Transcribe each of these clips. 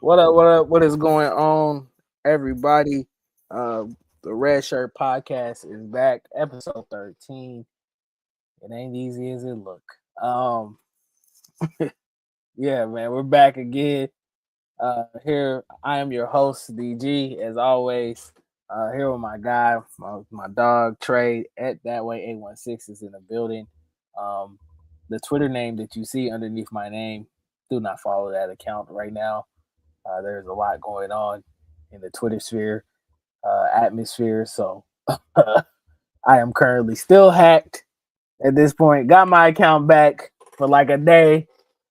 What up? What up? What is going on, everybody? The Redshirt podcast is back, episode 13. It ain't easy as it look. Um, yeah, man, we're back again. Here I am your host, DG, as always. Here with my guy, my dog Tre at that way 816 is in the building. Um, the Twitter name that you see underneath my name, do not follow that account right now. There's a lot going on in the Twitter sphere, atmosphere. So I am currently still hacked at this point. Got my account back for like a day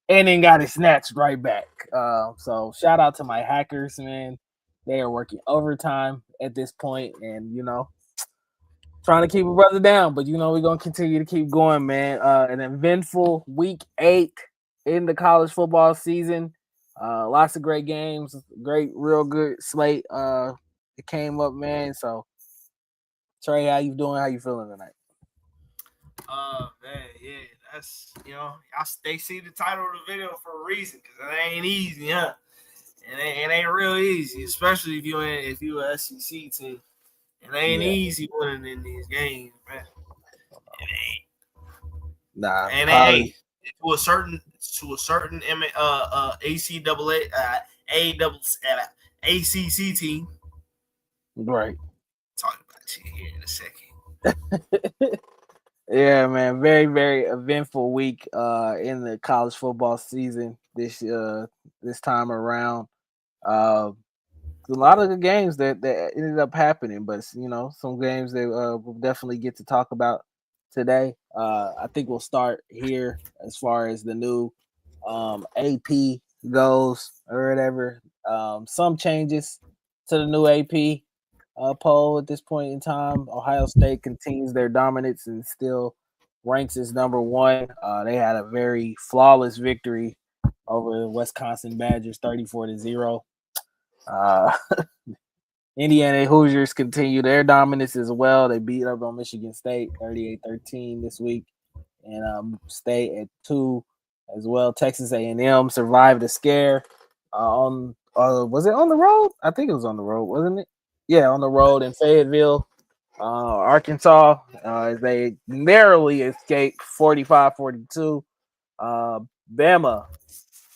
and then got it snatched right back. So shout out to my hackers, man. They are working overtime at this point, and trying to keep a brother down. But we're gonna continue to keep going, man. An eventful week 8 in the college football season. Lots of great games, great, real good slate. It came up, man. So Tre, how you doing? How you feeling tonight? Man, yeah, that's they see the title of the video for a reason because it ain't easy, huh? It ain't real easy, especially if you a SEC team. It ain't Yeah, easy winning in these games, man. nah, And probably hey, to a certain ACAA A double ACC team. right. Talk about you here in a second. Yeah, man. Very, very eventful week in the college football season this time around. Uh, a lot of the games that ended up happening, but some games that we'll definitely get to talk about today. I think we'll start here as far as the new AP goes or whatever. Some changes to the new AP poll at this point in time. Ohio State continues their dominance and still ranks as number one. They had a very flawless victory over the Wisconsin Badgers, 34-0. Uh, Indiana Hoosiers continue their dominance as well. They beat up on Michigan State 38-13 this week, and stay at 2 as well. Texas A&M survived a scare on was it on the road? I think it was on the road, wasn't it? Yeah, on the road in Fayetteville, Arkansas, as they narrowly escaped 45-42. Bama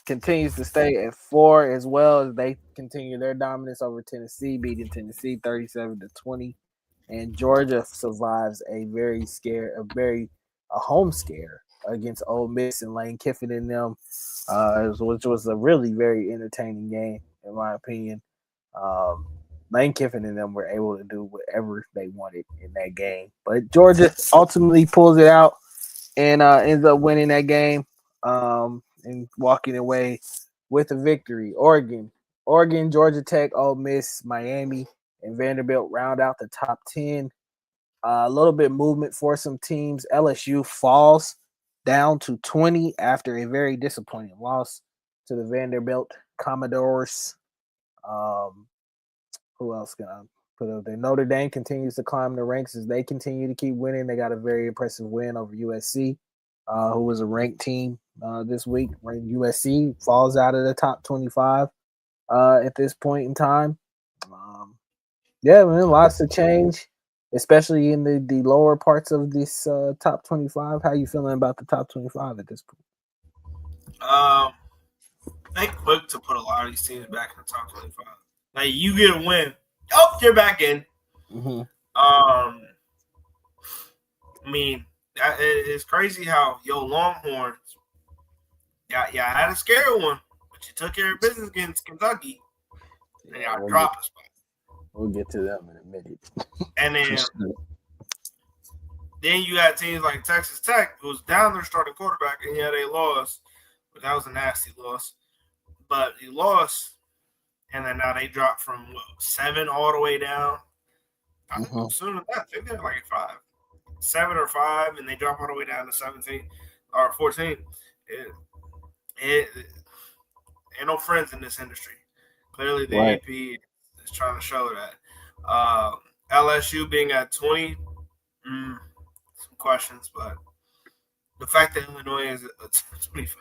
continues to stay at 4 as well as they continue their dominance over Tennessee, beating Tennessee 37-20. And Georgia survives a home scare against Ole Miss and Lane Kiffin and them, which was a really very entertaining game in my opinion. Um, Lane Kiffin and them were able to do whatever they wanted in that game, but Georgia ultimately pulls it out and ends up winning that game and walking away with a victory. Oregon, Georgia Tech, Ole Miss, Miami, and Vanderbilt round out the top 10. A little bit movement for some teams. LSU falls down to 20 after a very disappointing loss to the Vanderbilt Commodores. Um, who else can I put up there? Notre Dame continues to climb the ranks as they continue to keep winning. They got a very impressive win over USC, who was a ranked team this week. USC falls out of the top 25 at this point in time. Um, yeah, man, lots to change, especially in the lower parts of this top 25. How you feeling about the top 25 at this point? They quick to put a lot of these teams back in the top 25. Like you get a win, oh, you're back in. Mm-hmm. I mean, it's crazy how Longhorns, yeah, had a scary one, but you took care of business against Kentucky, and y'all dropped a spot. We'll get to them in a minute. And then you had teams like Texas Tech, who was down their starting quarterback, and yeah, they lost, but that was a nasty loss. But you lost, and then now they dropped from 7 all the way down. I think sooner than that. I think they're like 5, 7 or 5, and they drop all the way down to 17 or 14. Ain't no friends in this industry. Clearly, the AP is trying to show that. LSU being at 20, some questions, but the fact that Illinois is a 25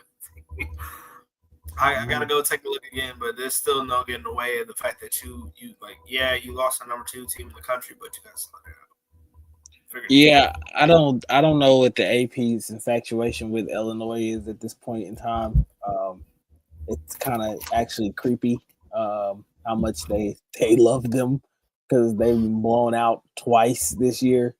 I gotta go take a look again, but there's still no getting away of the fact that you you lost a number 2 team in the country, but you got slid out. Yeah, I don't know what the AP's infatuation with Illinois is at this point in time. It's kind of actually creepy how much they love them because they've been blown out twice this year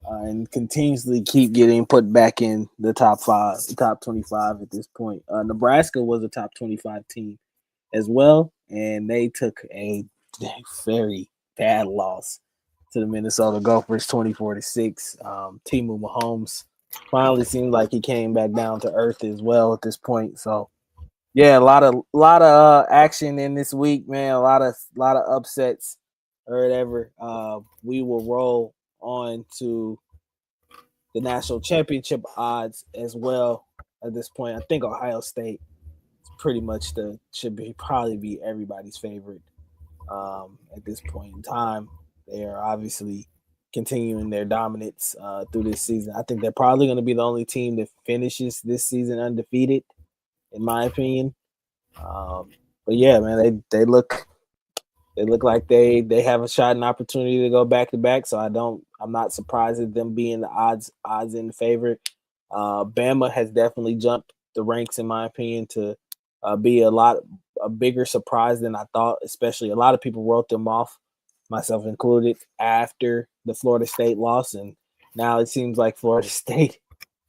and continuously keep getting put back in the top 25 at this point. Nebraska was a top 25 team as well, and they took a very bad loss to the Minnesota Gophers, 24-6. Timu Mahomes finally seems like he came back down to earth as well at this point. So yeah, a lot of action in this week, man. A lot of upsets or whatever. We will roll on to the national championship odds as well at this point. I think Ohio State is pretty much probably be everybody's favorite at this point in time. They are obviously continuing their dominance through this season. I think they're probably going to be the only team that finishes this season undefeated, in my opinion. But yeah, man, they look like they have a shot and opportunity to go back to back. So I'm not surprised at them being the odds in favorite. Bama has definitely jumped the ranks in my opinion to be a bigger surprise than I thought. Especially a lot of people wrote them off, myself included, after the Florida State loss, and now it seems like Florida State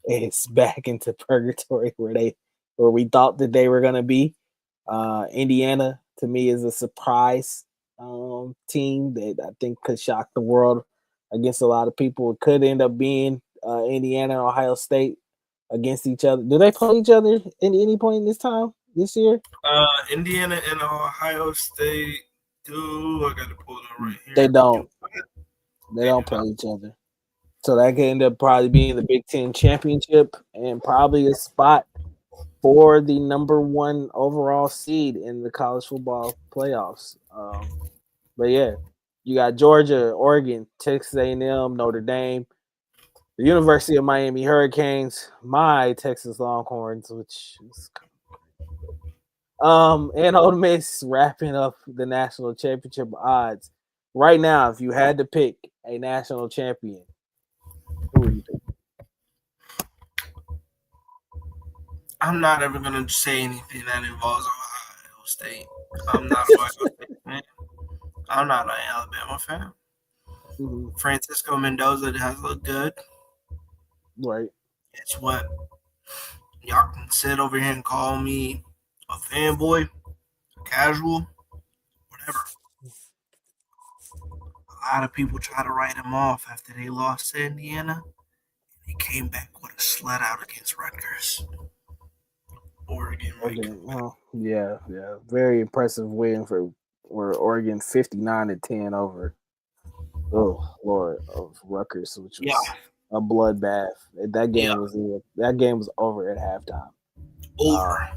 is back into purgatory where we thought that they were going to be. Indiana to me is a surprise team that I think could shock the world against a lot of people. It could end up being Indiana and Ohio State against each other. Do they play each other at any point in this year? Indiana and Ohio State do. I got to pull it up right here. They don't. They don't play each other. So that could end up probably being the Big Ten championship and probably a spot for the number 1 overall seed in the college football playoffs. But yeah, you got Georgia, Oregon, Texas A&M, Notre Dame, the University of Miami Hurricanes, my Texas Longhorns, which is and Ole Miss wrapping up the national championship odds. Right now, if you had to pick a national champion, who would you pick? I'm not ever gonna say anything that involves Ohio State. I'm not Ohio State fan. I'm not an Alabama fan. Mm-hmm. Francisco Mendoza has looked good. Right. It's what y'all can sit over here and call me a fanboy, a casual, whatever. A lot of people try to write him off after they lost to Indiana. He came back with a sled out against Rutgers. Oregon. Yeah. Very impressive win for Oregon, 59-10 over. Oh Lord, of Rutgers, which was a bloodbath. That game was over at halftime. Over.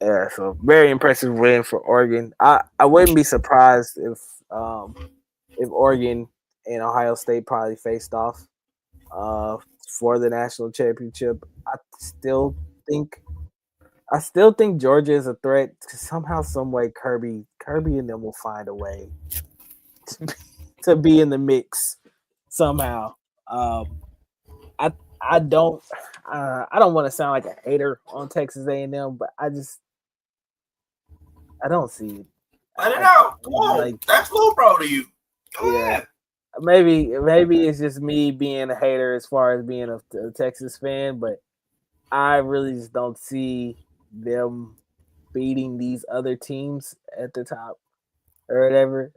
Yeah, so very impressive win for Oregon. I wouldn't be surprised if Oregon and Ohio State probably faced off for the national championship. I still think Georgia is a threat. Somehow, some way, Kirby and them will find a way to be in the mix somehow. I don't want to sound like a hater on Texas A&M, but I don't see it. Let it out. Come on, like, that's little bro to you. Go ahead. Maybe it's just me being a hater as far as being a Texas fan, but I really just don't see them beating these other teams at the top or whatever.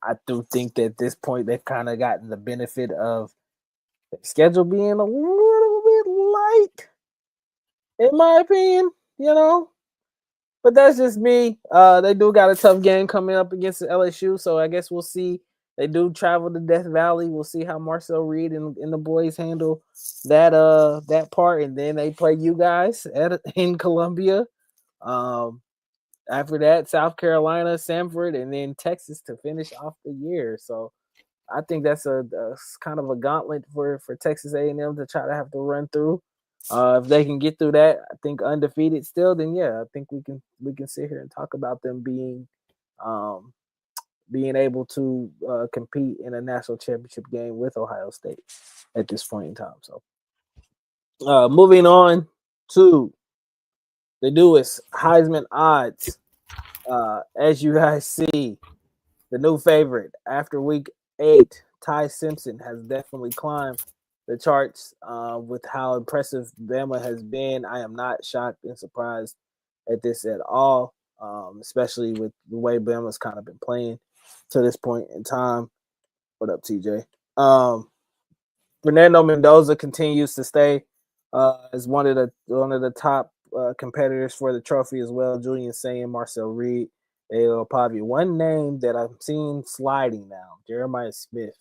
I do think that at this point they've kind of gotten the benefit of the schedule being a little bit light, in my opinion, But that's just me. They do got a tough game coming up against LSU, so I guess we'll see. They do travel to Death Valley. We'll see how Marcel Reed and the boys handle that part, and then they play you guys in Columbia. After that, South Carolina, Samford, and then Texas to finish off the year. So I think that's a kind of a gauntlet for Texas A&M to try to have to run through. If they can get through that, I think undefeated still, then yeah, I think we can sit here and talk about them um, being able to compete in a national championship game with Ohio State at this point in time. So, moving on to the newest Heisman odds. As you guys see, the new favorite after week 8, Ty Simpson has definitely climbed the charts with how impressive Bama has been. I am not shocked and surprised at this at all, especially with the way Bama's kind of been playing to this point in time. What up, TJ? Fernando Mendoza continues to stay as one of the top competitors for the trophy as well. Julian Saying, Marcel Reed, Dale Pavi. One name that I'm seeing sliding now, Jeremiah Smith,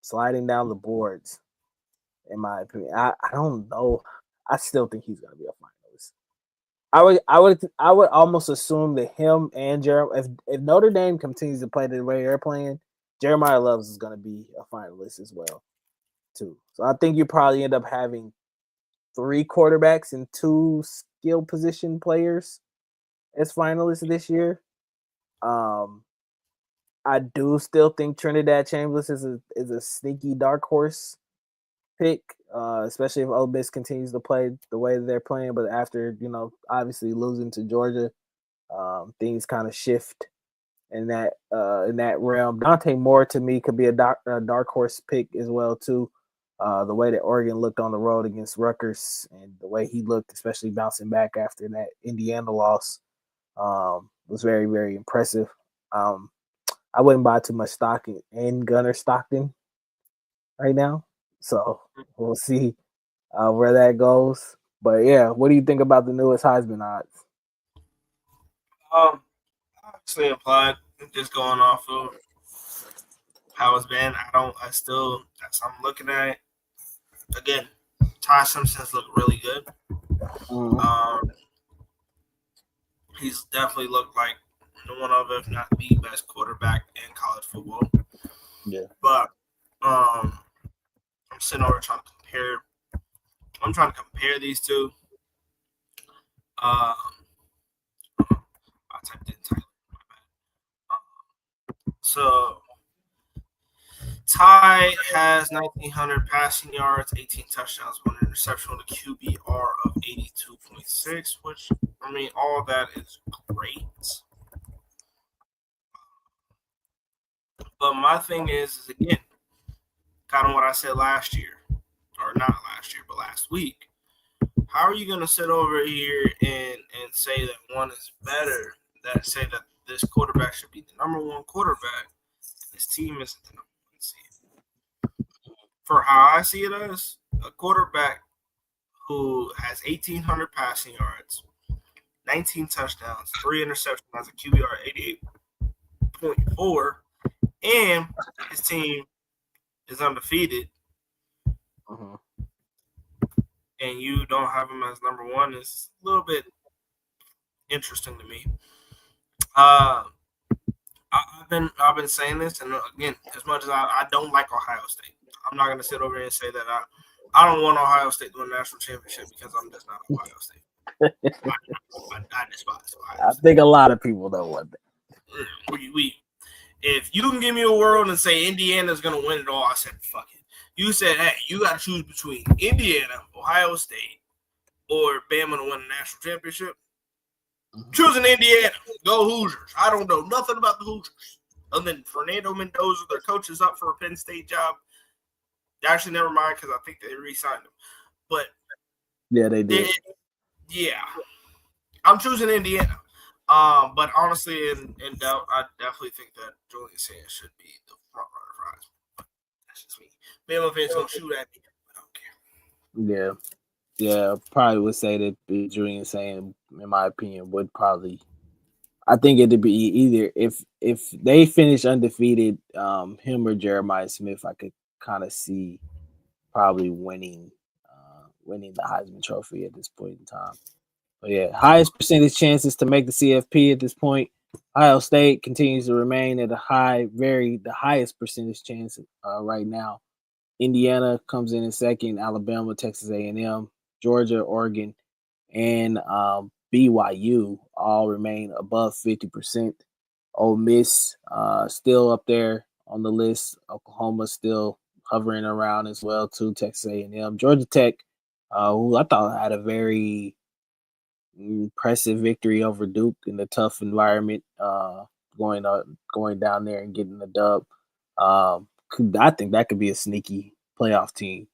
sliding down the boards. In my opinion, I don't know. I still think he's going to be a finalist. I would almost assume that him and Jeremiah, if Notre Dame continues to play the way they're playing, Jeremiah Loves is going to be a finalist as well, too. So I think you probably end up having 3 quarterbacks and 2 skill position players as finalists this year. I do still think Trinidad Chambers is a sneaky dark horse pick, especially if Ole Miss continues to play the way they're playing. But after obviously losing to Georgia, things kind of shift in that realm. Dante Moore to me could be a dark horse pick as well too. The way that Oregon looked on the road against Rutgers and the way he looked, especially bouncing back after that Indiana loss, was very, very impressive. I wouldn't buy too much stock in Gunnar Stockton right now, so we'll see where that goes. But yeah, what do you think about the newest Heisman odds? Obviously implied, just going off of how it's been. As I'm looking at it, again, Ty Simpson's look really good. He's definitely looked like one of, if not the best quarterback in college football. Yeah. But I'm sitting over trying to compare. I'm trying to compare these two. I typed in Tyler. My bad. So Ty has 1,900 passing yards, 18 touchdowns, 1 interception with a QBR of 82.6, which, I mean, all that is great. But my thing is again, kind of what I said last year, or not last year, but last week. How are you going to sit over here and say that one is better, that say that this quarterback should be the number 1 quarterback? This team isn't the number 1 seed. For how I see it as, a quarterback who has 1,800 passing yards, 19 touchdowns, 3 interceptions, has a QBR 88.4, and his team is undefeated, and you don't have him as number 1 is a little bit interesting to me. I've been saying this, and again, as much as I don't like Ohio State, I'm not going to sit over here and say that I don't want Ohio State to win a national championship because I'm just not Ohio State. I despise Ohio State. I think a lot of people don't want that. If you can give me a world and say Indiana's going to win it all, I said, fuck it. You said, hey, you got to choose between Indiana, Ohio State, or Bama to win a national championship. Choosing Indiana. Go Hoosiers. I don't know nothing about the Hoosiers. Other than Fernando Mendoza, their coach is up for a Penn State job. Actually, never mind, because I think they re-signed him. But yeah, they did. I'm choosing Indiana. But honestly, in doubt, I definitely think that Julian Saying should be the front runner for Heisman. That's just me. Bama fans gonna shoot at me, but I don't care. Yeah, probably would say that Julian Saying, in my opinion, would probably. I think it'd be either if they finish undefeated, him or Jeremiah Smith, I could kind of see probably winning the Heisman Trophy at this point in time. But yeah, highest percentage chances to make the CFP at this point. Ohio State continues to remain at the highest percentage chance right now Indiana comes in second. Alabama, Texas A&M, Georgia, Oregon, and BYU all remain above 50%. Ole Miss still up there on the list. Oklahoma still hovering around as well too. Texas A&M, Georgia Tech, who I thought had a very impressive victory over Duke in a tough environment. Going down there and getting the dub. I think that could be a sneaky playoff team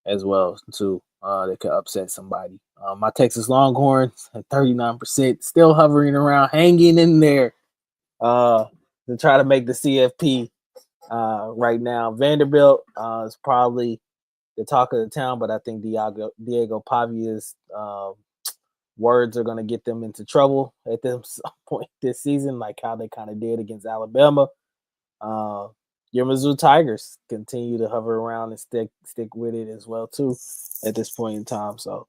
as well too. That could upset somebody. My Texas Longhorns at 39%, still hovering around, hanging in there to try to make the CFP right now. Vanderbilt is probably the talk of the town, but I think Diego Pavia's words are going to get them into trouble at this point this season, like how they kind of did against Alabama. Your Mizzou Tigers continue to hover around and stick with it as well too at this point in time. So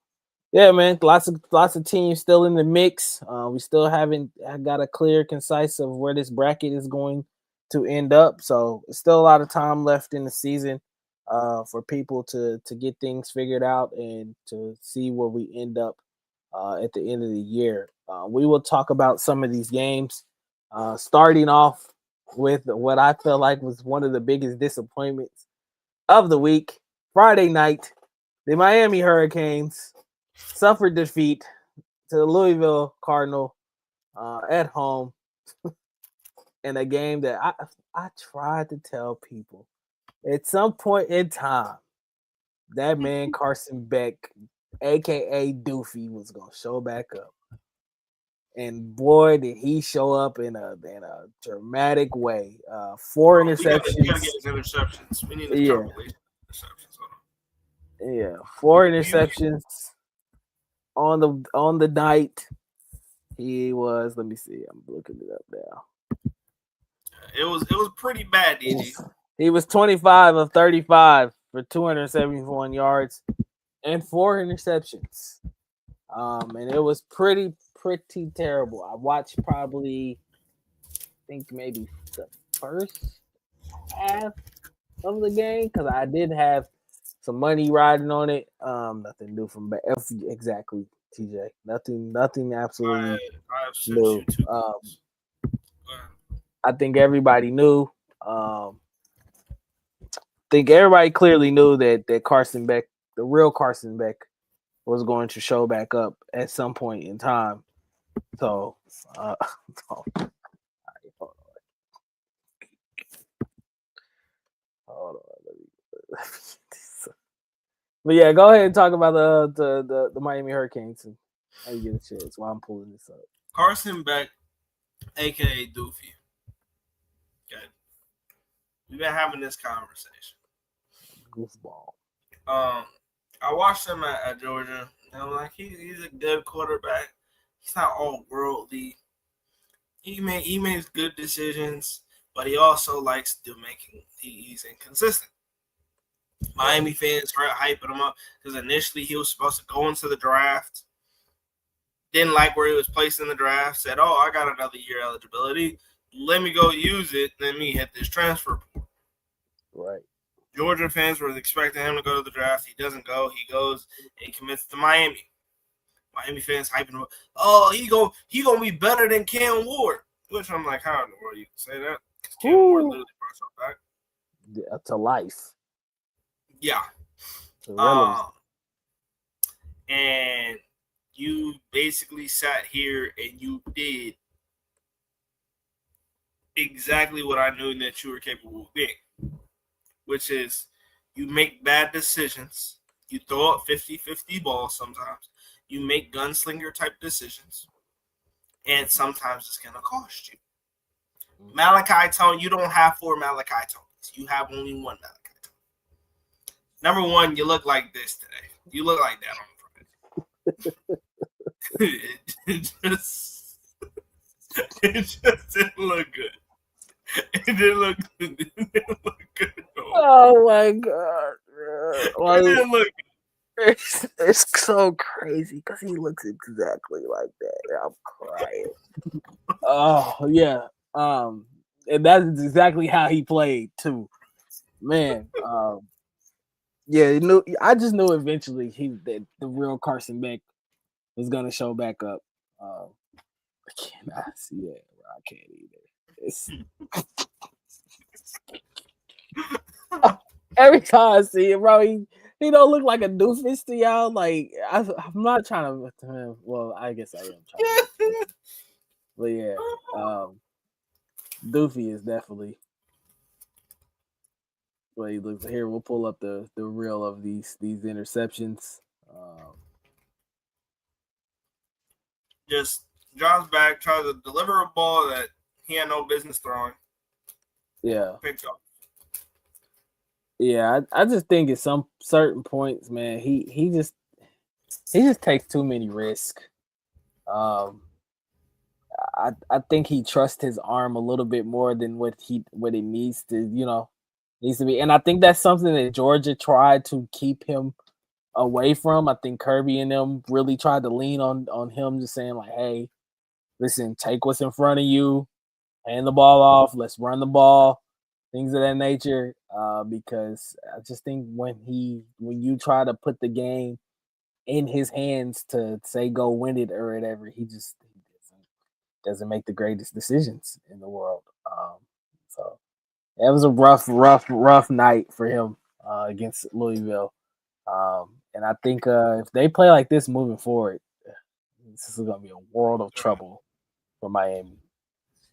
yeah, man, lots of teams still in the mix. We still haven't got a clear, concise of where this bracket is going to end up. So it's still a lot of time left in the season for people to get things figured out and to see where we end up at the end of the year. We will talk about some of these games, starting off with what I felt like was one of the biggest disappointments of the week. Friday night, the Miami Hurricanes suffered defeat to the Louisville Cardinal at home in a game that I tried to tell people at some point in time that man Carson Beck, aka Doofy, was gonna show back up. And boy, did he show up in a dramatic way. 4 interceptions. We gotta get his interceptions. We need his compilation interceptions. Yeah, 4 interceptions on the night. He was. Let me see. I'm looking it up now. It was pretty bad, DG. He was 25 of 35 for 271 yards and 4 interceptions. And it was pretty terrible. I watched probably, I think maybe the first half of the game because I did have some money riding on it. Nothing new from exactly, TJ. Nothing absolutely new. I think everybody knew. I think everybody clearly knew that Carson Beck, the real Carson Beck, was going to show back up at some point in time. So, hold on. But yeah, go ahead and talk about the Miami Hurricanes and how you get a chance while I'm pulling this up. Carson Beck, aka Doofy. Okay. We've been having this conversation. Goofball. I watched him at Georgia, and I'm like, he's a good quarterback. He's not all worldly. He makes good decisions, but he also likes to he's inconsistent. Miami fans were hyping him up because initially he was supposed to go into the draft. Didn't like where he was placed in the draft. Said, "Oh, I got another year eligibility. Let me go use it. Let me hit this transfer portal." Right. Georgia fans were expecting him to go to the draft. He doesn't go. He goes and he commits to Miami. Miami fans hyping him up. Oh, he gonna be better than Cam Ward. Which I'm like, how in the world you can say that? Because Cam Ward literally brought something back. Yeah, to life. Yeah. And you basically sat here and you did exactly what I knew that you were capable of being, which is you make bad decisions. You throw up 50-50 balls sometimes. You make gunslinger type decisions. And sometimes it's going to cost you. Malachi Tone, you don't have 4 Malachi Tones. You have only 1 Malachi Tone. Number 1, you look like this today. You look like that on the it just didn't look good. It didn't look good. It didn't look good. Oh my god. It didn't look good. It's so crazy because he looks exactly like that. I'm crying. Oh yeah. And that's exactly how he played too. Man, Yeah, I just knew eventually that the real Carson Beck was gonna show back up. I cannot see it. I can't either. It's every time I see it, bro, he don't look like a doofus to y'all. Like I'm not trying to. Well, I guess I am trying to. But yeah, Doofy is definitely. Well, he looks here. We'll pull up the reel of these interceptions. Just drops back, tries to deliver a ball that he had no business throwing. Yeah. Picked up. Yeah, I just think at some certain points, man, he just takes too many risks. I think he trusts his arm a little bit more than what it needs to be. And I think that's something that Georgia tried to keep him away from. I think Kirby and them really tried to lean on him, just saying like, hey, listen, take what's in front of you, hand the ball off, let's run the ball, things of that nature. Because I just think when you try to put the game in his hands to say go win it or whatever, he doesn't make the greatest decisions in the world. So it was a rough night for him against Louisville. And I think if they play like this moving forward, this is going to be a world of trouble for Miami.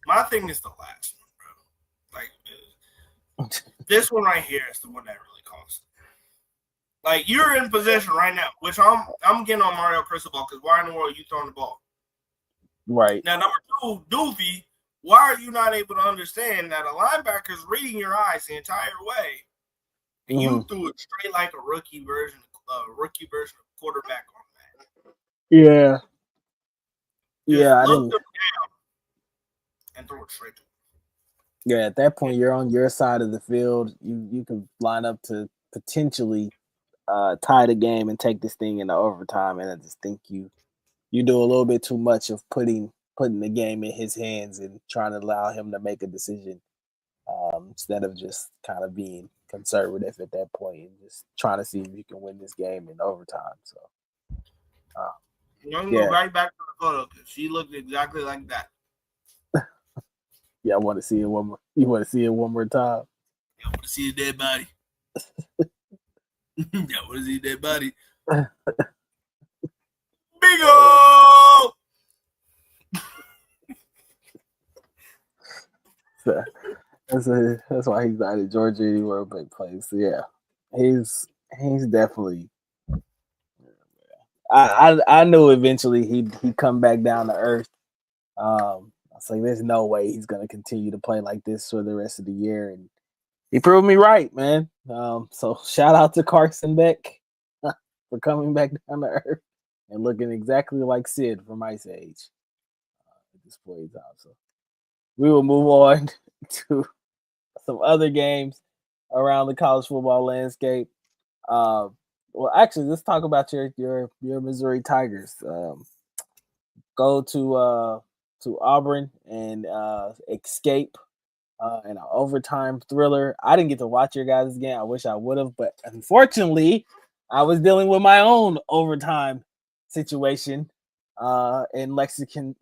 My thing is the last one, bro. Like this one right here is the one that really costs. Like you're in possession right now, which I'm getting on Mario Cristobal because why in the world are you throwing the ball? Right. Now, number two, Doofy, why are you not able to understand that a linebacker is reading your eyes the entire way, and you threw it straight like a rookie version of quarterback on that? Yeah. Just I look didn't. them down and throw it straight to them. Yeah, at that point, you're on your side of the field. You can line up to potentially tie the game and take this thing into overtime. And I just think you do a little bit too much of putting the game in his hands and trying to allow him to make a decision instead of just kind of being conservative at that point and just trying to see if you can win this game in overtime. So, Go right back to the photo because she looked exactly like that. Yeah, I want to see it one more. You want to see it one more time? I want to see a dead body. I want to see a dead body. Big ol'! So, that's why he's not in Georgia anymore, but plays. So yeah, he's definitely. I knew eventually he'd come back down to earth. I was like, there's no way he's gonna continue to play like this for the rest of the year, and he proved me right, man. So shout out to Carson Beck for coming back down to earth and looking exactly like Sid from Ice Age at this point in time. So we will move on to some other games around the college football landscape. Well, actually, let's talk about your Missouri Tigers. Go to Auburn and escape in an overtime thriller. I didn't get to watch your guys' game. I wish I would have, but unfortunately, I was dealing with my own overtime situation in Lexington,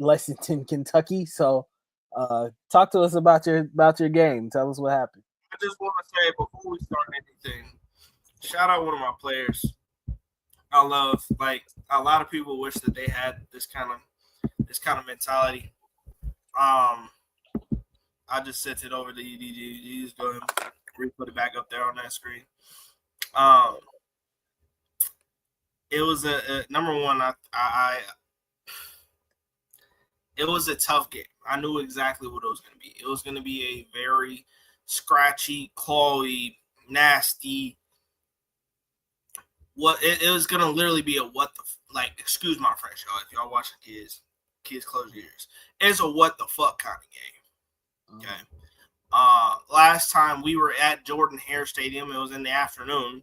Kentucky. So, talk to us about your game. Tell us what happened. I just want to say before we start anything, shout out one of my players. I love, like, a lot of people wish that they had this kind of mentality. I just sent it over to you, DG. You just go ahead and put it back up there on that screen. It was a number one. It was a tough game. I knew exactly what it was going to be. It was going to be a very scratchy, clawy, nasty. It was going to literally be a what the excuse my French, y'all. If y'all watching kids close your ears. It's a what the fuck kind of game. Okay. Last time we were at Jordan Hare Stadium, it was in the afternoon,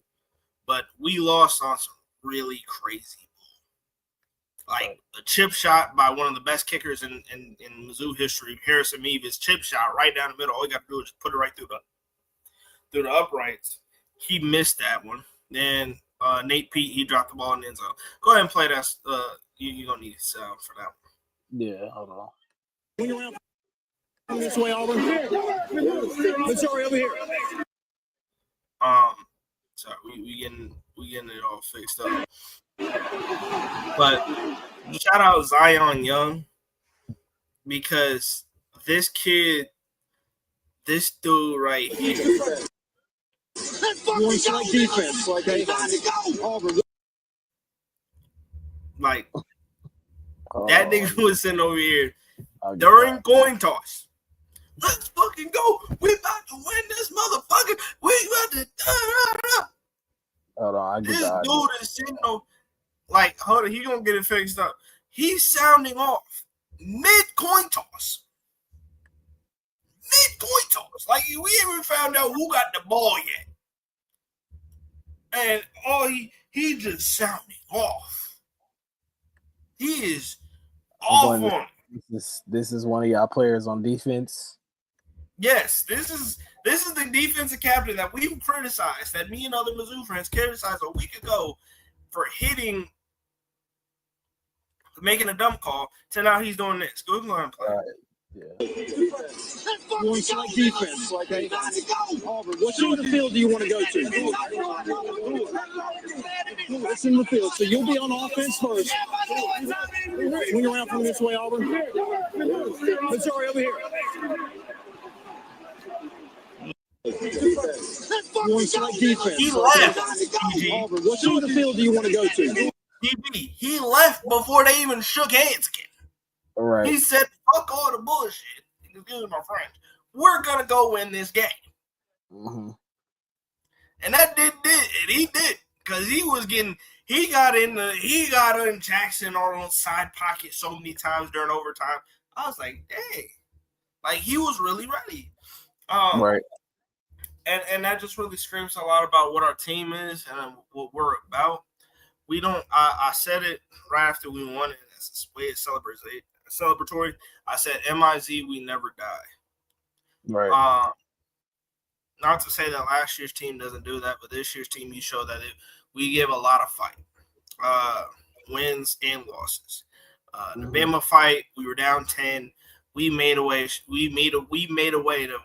but we lost on some really crazy. Like a chip shot by one of the best kickers in Mizzou history, Harrison Mevis, chip shot right down the middle. All you got to do is put it right through the uprights. He missed that one. Then Nate Pete, he dropped the ball in the end zone. Go ahead and play that. You're going to need sound for that one. Yeah, hold on. This way, Auburn. Sorry, over here. Sorry, we getting it all fixed up. But shout out Zion Young, because this dude right here. Like defense, Auburn. Like that nigga was sitting over here during coin toss. Let's fucking go. We about to win this motherfucker. We about to. Hold on, this dude is sitting on, like, hold on, he gonna get it fixed up. He's sounding off mid coin toss. Like, we haven't found out who got the ball yet. And he just sounding off. He is off on it. This is one of y'all players on defense. Yes, this is the defensive captain that we criticized, that me and other Mizzou friends criticized a week ago for making a dumb call. So now he's doing this. Go ahead and play. Yeah. Like defense, Auburn. What side of the field do you want to go to? It's in the field, so you'll be on offense first. Swing around from this way, Auburn. Sorry, over here. Like defense. He left. Auburn. What side of the field do you want to go to? He left before they even shook hands again. All right. He said, "Fuck all the bullshit. Excuse my friends. We're gonna go win this game." Mm-hmm. And that did, and he did, because he got in Jackson on side pocket so many times during overtime. I was like, dang, like he was really ready. Right. And that just really screams a lot about what our team is and what we're about. We don't. I said it right after we won it. That's the way it celebratory. I said, "MIZ, we never die." Right. Not to say that last year's team doesn't do that, but this year's team, you show that we give a lot of fight, wins and losses. The Bama fight, we were down 10. We made a way. We made a way to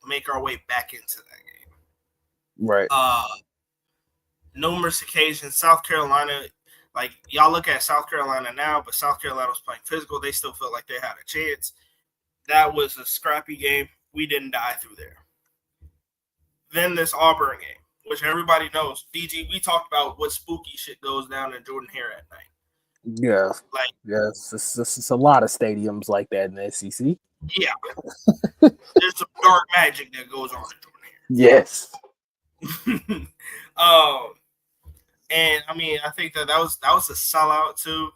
make our way back into that game. Right. Numerous occasions, South Carolina. Like, y'all look at South Carolina now, but South Carolina was playing physical. They still felt like they had a chance. That was a scrappy game. We didn't die through there. Then this Auburn game, which everybody knows. DG, we talked about what spooky shit goes down in Jordan-Hare at night. Yeah. It's a lot of stadiums like that in the SEC. Yeah. There's some dark magic that goes on in Jordan-Hare. Yes. And I mean, I think that was a sellout too.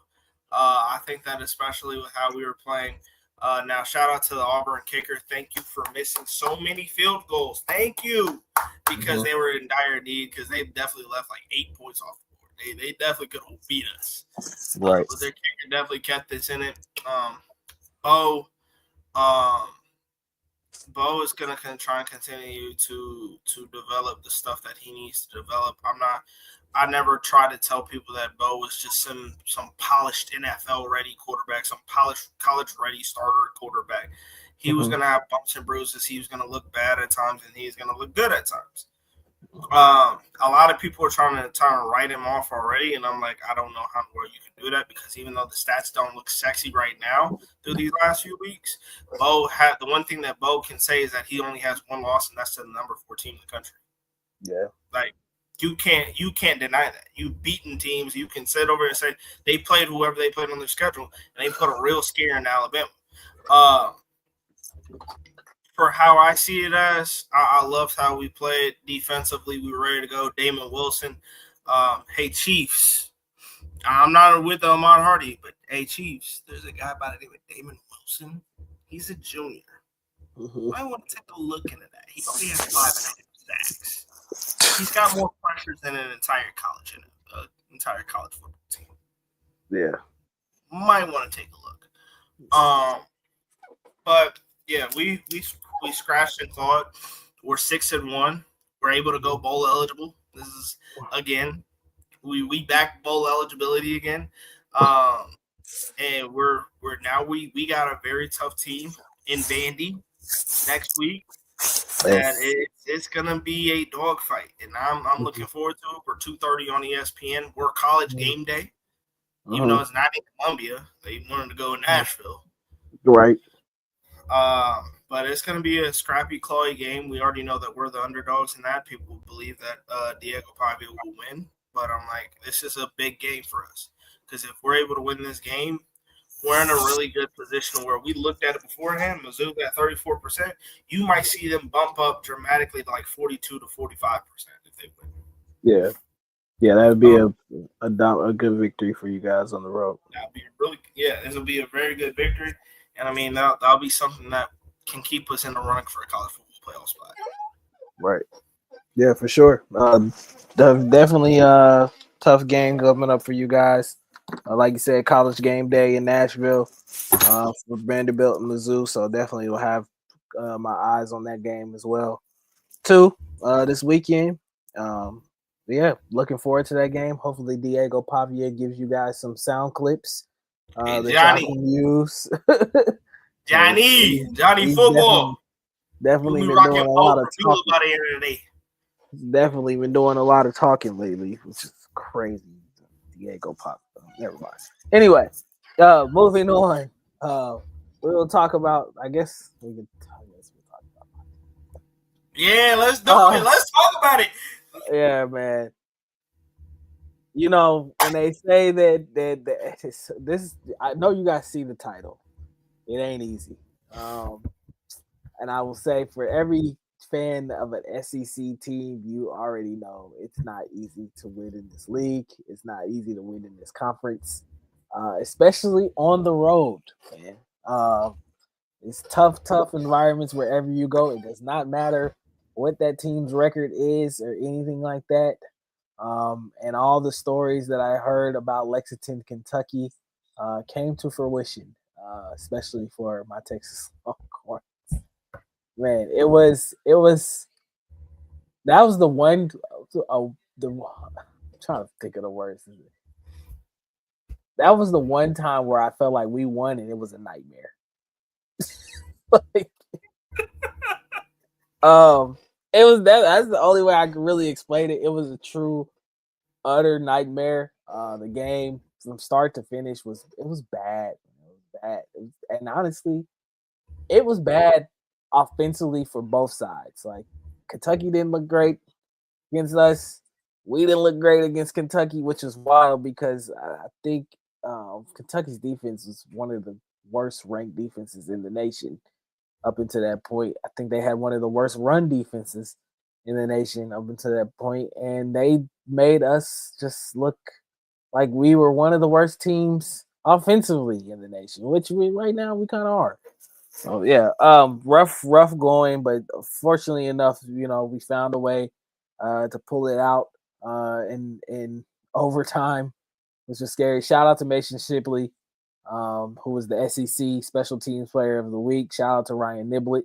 I think that especially with how we were playing. Now, shout out to the Auburn kicker. Thank you for missing so many field goals. Thank you, because they were in dire need, because they definitely left like 8 points off the board. They definitely could have beat us. Right. But their kicker definitely kept this in it. Bo is gonna try and continue to develop the stuff that he needs to develop. I never try to tell people that Bo was just some polished NFL ready quarterback, some polished college ready starter quarterback. He was gonna have bumps and bruises. He was gonna look bad at times, and he's gonna look good at times. A lot of people are trying to write him off already, and I'm like, I don't know how well you can do that, because even though the stats don't look sexy right now through these last few weeks, Bo had the one thing that Bo can say is that he only has one loss, and that's to the number 4 team in the country. Yeah, like you can't deny that. You've beaten teams. You can sit over and say they played whoever they played on their schedule, and they put a real scare in Alabama. For how I see it as, I loved how we played defensively. We were ready to go. Damon Wilson. Hey, Chiefs. I'm not with Ahmad Hardy, but hey, Chiefs, there's a guy by the name of Damon Wilson. He's a junior. I want to take a look into that. He only has 5.5 sacks. He's got more pressures than an entire college football team. Yeah. Might want to take a look. But yeah, we scratched and clawed. We're 6-1. We're able to go bowl eligible. This is again, we back bowl eligibility again, and we got a very tough team in Vandy next week. That it's gonna be a dogfight, and I'm looking forward to it. We're 2:30 on ESPN. We're college game day, even though it's not in Columbia. They wanted to go in Nashville, right? But it's gonna be a scrappy, clawy game. We already know that we're the underdogs in that. People believe that Diego Pavia will win, but I'm like, this is a big game for us because if we're able to win this game, we're in a really good position where we looked at it beforehand. Mizzou at 34%. You might see them bump up dramatically to like 42 to 45% if they win. Yeah, that would be a good victory for you guys on the road. That'll be this will be a very good victory, and I mean that'll be something that can keep us in the running for a college football playoff spot. Right. Yeah, for sure. Definitely tough game coming up for you guys. Like you said, college game day in Nashville for Vanderbilt and Mizzou. So definitely will have my eyes on that game as well. Too, this weekend. Yeah, looking forward to that game. Hopefully Diego Pavia gives you guys some sound clips that y'all can use. Johnny football. Definitely been doing a lot of talking. By the end of the day. Definitely been doing a lot of talking lately, which is crazy. Diego Pavia. Never mind. Anyway, moving on. We'll talk about. I guess we'll talk about. Yeah, let's do it. Let's talk about it. Yeah, man. You know, when they say that this, I know you guys see the title. It ain't easy. And I will say for every fan of an SEC team, you already know it's not easy to win in this league. It's not easy to win in this conference, especially on the road, man. It's tough environments wherever you go. It does not matter what that team's record is or anything like that. And all the stories that I heard about Lexington, Kentucky, came to fruition, especially for my Texas Longhorns. Man, that was the one. I'm trying to think of the words. That was the one time where I felt like we won and it was a nightmare. It was that's the only way I could really explain it. It was a true, utter nightmare. The game from start to finish was bad. And honestly, it was bad offensively for both sides. Like Kentucky didn't look great against us. We didn't look great against Kentucky, which is wild because I think Kentucky's defense was one of the worst ranked defenses in the nation up until that point. I think they had one of the worst run defenses in the nation up until that point, and they made us just look like we were one of the worst teams offensively in the nation, which right now we kind of are. So yeah, rough going, but fortunately enough, we found a way to pull it out in overtime, which was scary. Shout out to Mason Shipley, who was the SEC Special Teams Player of the Week. Shout out to Ryan Niblett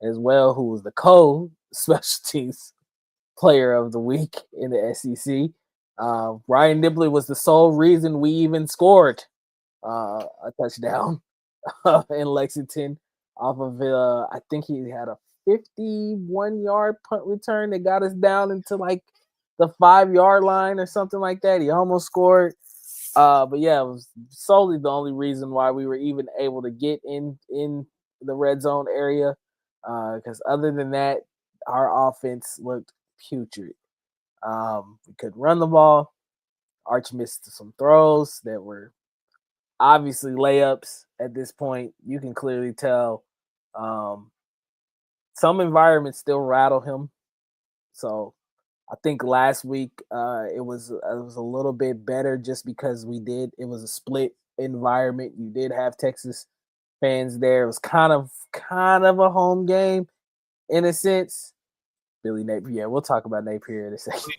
as well, who was the co-Special Teams Player of the Week in the SEC. Ryan Niblett was the sole reason we even scored a touchdown in Lexington off of I think he had a 51-yard punt return that got us down into like the 5-yard line or something like that. He almost scored. But yeah, it was solely the only reason why we were even able to get in the red zone area. Because other than that, our offense looked putrid. We couldn't run the ball. Arch missed some throws that were obviously layups at this point. You can clearly tell some environments still rattle him. So I think last week it was a little bit better just because it was a split environment. You did have Texas fans there. It was kind of a home game in a sense. Billy Napier. Yeah, we'll talk about Napier in a second.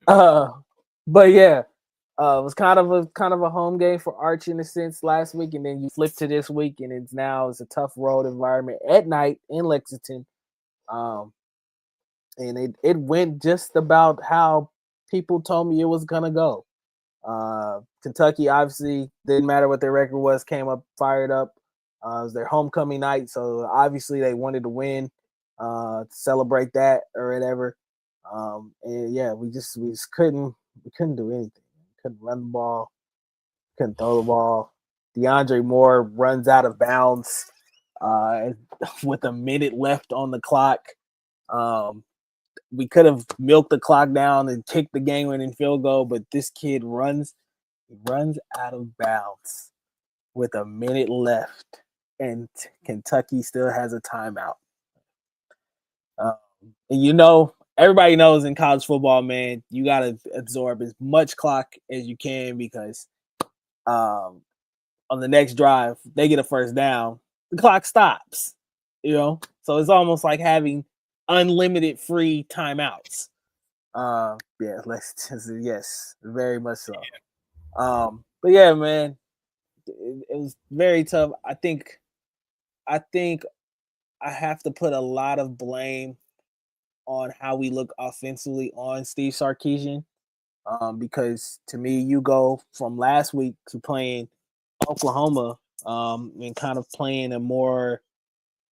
But yeah, it was kind of a home game for Arch in a sense last week, and then you flip to this week, and it's a tough road environment at night in Lexington. and it went just about how people told me it was gonna go. Kentucky obviously didn't matter what their record was, came up fired up. It was their homecoming night, so obviously they wanted to win, celebrate that or whatever. And yeah, we just couldn't do anything. Couldn't run the ball, couldn't throw the ball. DeAndre Moore runs out of bounds with a minute left on the clock. We could have milked the clock down and kicked the game-winning field goal, but this kid runs out of bounds with a minute left, and Kentucky still has a timeout. And everybody knows in college football, man, you got to absorb as much clock as you can because on the next drive, they get a first down, the clock stops, So it's almost like having unlimited free timeouts. Yes, very much so. But yeah, man, it was very tough. I think I have to put a lot of blame on how we look offensively on Steve Sarkisian, because to me, you go from last week to playing Oklahoma, and kind of playing a more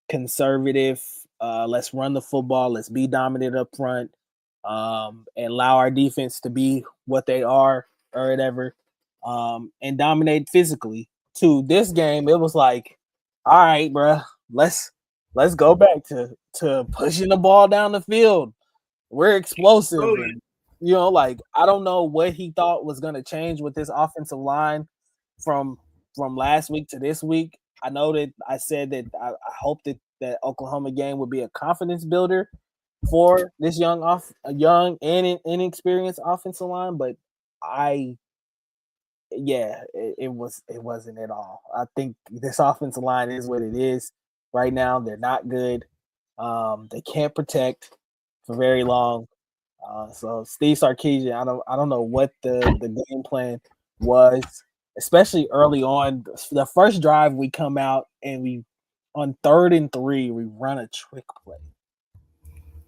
conservative, let's run the football, let's be dominant up front, and allow our defense to be what they are or whatever, and dominate physically. To this game, it was like, all right, bro, let's go back to pushing the ball down the field. We're explosive. And, I don't know what he thought was going to change with this offensive line from last week to this week. I know that I said that I hope that Oklahoma game would be a confidence builder for this young and inexperienced offensive line, but it wasn't at all. I think this offensive line is what it is right now. They're not good. They can't protect for very long. So Steve Sarkisian, I don't know what the game plan was, especially early on. The first drive we come out and we on 3rd and 3 we run a trick play,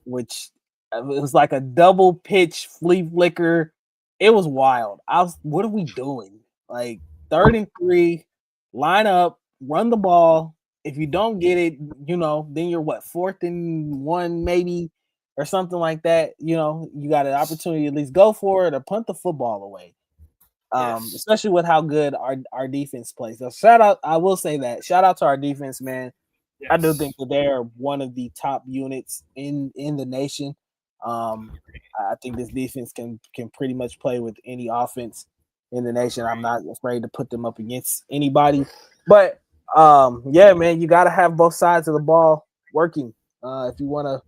which it was like a double pitch flea flicker. It was wild. What are we doing? Like 3rd and 3, line up, run the ball. If you don't get it, then you're 4th and 1 maybe or something like that. You got an opportunity to at least go for it or punt the football away. Especially with how good our defense plays. So I will say that. Shout out to our defense, man. Yes. I do think that they are one of the top units in the nation. I think this defense can pretty much play with any offense in the nation. I'm not afraid to put them up against anybody. But yeah, man, you got to have both sides of the ball working if you want to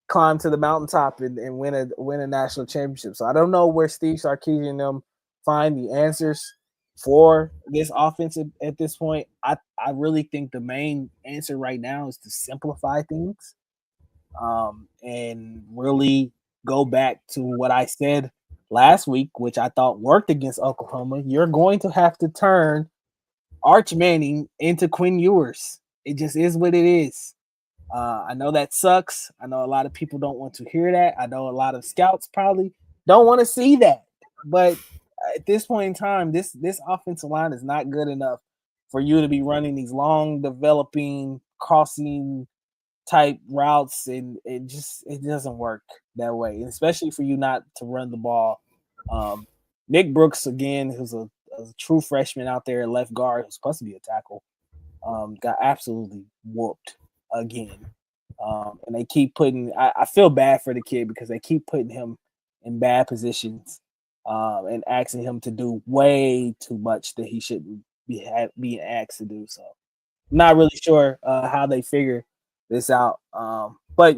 climb to the mountaintop and win a national championship. So I don't know where Steve Sarkisian and them find the answers for this offense at this point. I really think the main answer right now is to simplify things, and really go back to what I said last week, which I thought worked against Oklahoma. You're going to have to turn Arch Manning into Quinn Ewers. It just is what it is. I know that sucks. I know a lot of people don't want to hear that. I know a lot of scouts probably don't want to see that. But at this point in time, this offensive line is not good enough for you to be running these long developing crossing type routes, and it doesn't work that way, and especially for you not to run the ball. Nick Brooks, again, who's a true freshman out there at left guard, who's supposed to be a tackle, got absolutely whooped again. And they keep putting I feel bad for the kid because they keep putting him in bad positions, and asking him to do way too much that he shouldn't be being asked to do. So I'm not really sure how they figure this out. But